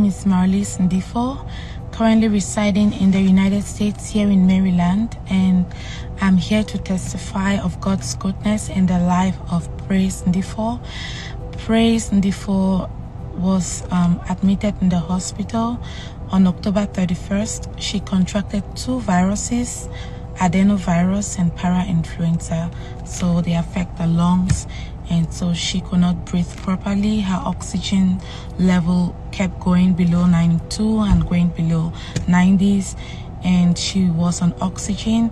is Marlies Ndifo, currently residing in the United States here in Maryland, and I'm here to testify of God's goodness in the life of Praise Ndifo. Praise Ndifo was admitted in the hospital on October 31st. She contracted 2 viruses, adenovirus and parainfluenza, so they affect the lungs, and so she could not breathe properly. Her oxygen level kept going below 92 and going below 90s, and she was on oxygen.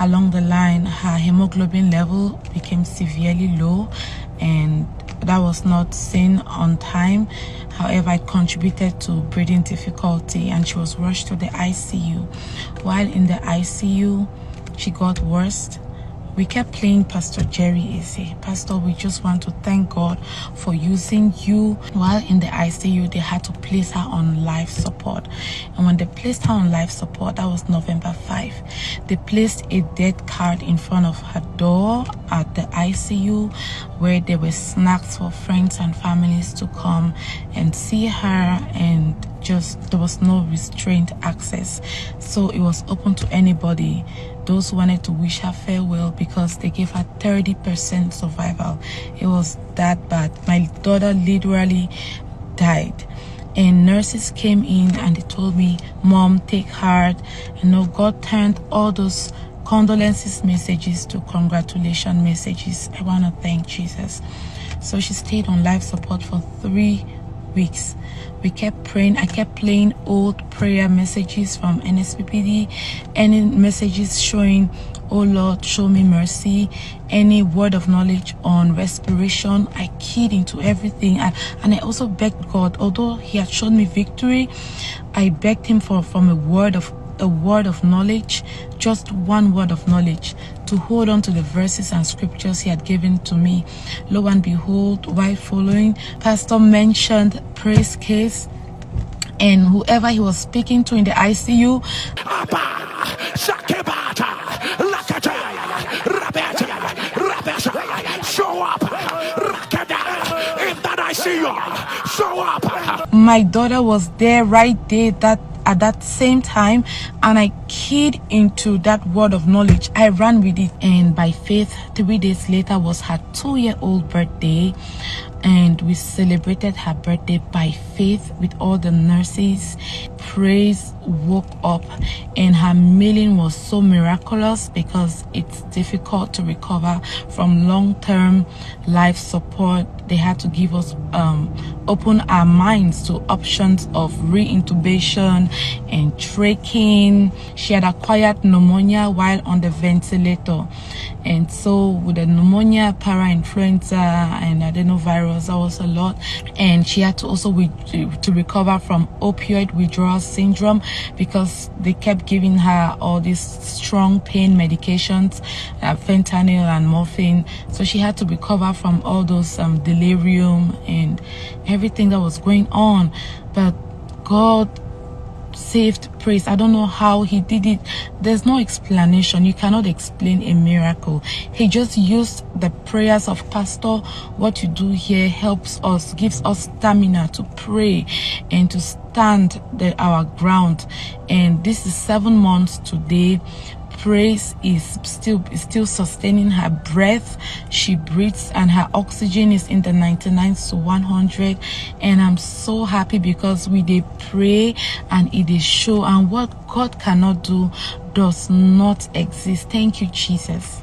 Along the line, her hemoglobin level became severely low, and that was not seen on time. However, it contributed to breathing difficulty, and she was rushed to the ICU. While in the ICU, she got worse. We kept playing Pastor Jerry Eze. Pastor, we just want to thank God for using you. While in the ICU, they had to place her on life support. And when they placed her on life support, that was November 5. They placed a death card in front of her door at the ICU, where there were snacks for friends and families to come and see her, and just there was no restrained access. So it was open to anybody, those who wanted to wish her farewell, because they gave her 30% survival. It was that bad. My daughter literally died. And nurses came in and they told me, Mom, take heart. God turned all those condolences messages to congratulation messages. I want to thank Jesus. So she stayed on life support for 3 weeks. We kept praying. I kept playing old prayer messages from NSPPD, any messages showing, oh Lord, show me mercy, any word of knowledge on respiration. I keyed into everything, and I also begged God, although he had shown me victory, I begged him from a word of knowledge, just one word of knowledge, to hold on to the verses and scriptures he had given to me. Lo and behold, while following, Pastor mentioned Praise case, and whoever he was speaking to in the ICU, show up in that ICU, show up. My daughter was there right there at that same time, and I keyed into that word of knowledge. I ran with it, and by faith, 3 days later was her 2-year-old birthday, and we celebrated her birthday by faith with all the nurses. Praise woke up, and her healing was so miraculous, because it's difficult to recover from long-term life support. They had to give us open our minds to options of re-intubation and traching. She had acquired pneumonia while on the ventilator, and so with the pneumonia, parainfluenza and adenovirus, that was a lot. And she had to also to recover from opioid withdrawal syndrome, because they kept giving her all these strong pain medications, fentanyl and morphine. So she had to recover from all those delirium and everything that was going on. But God saved Praise. I don't know how he did it. There's no explanation. You cannot explain a miracle. He just used the prayers of Pastor. What you do here helps us, gives us stamina to pray and to stand our ground. And this is 7 months today. Praise is still sustaining her breath. She breathes, and her oxygen is in the 99s to 100. And I'm so happy, because we did pray and it is show, and what God cannot do does not exist. Thank you, Jesus.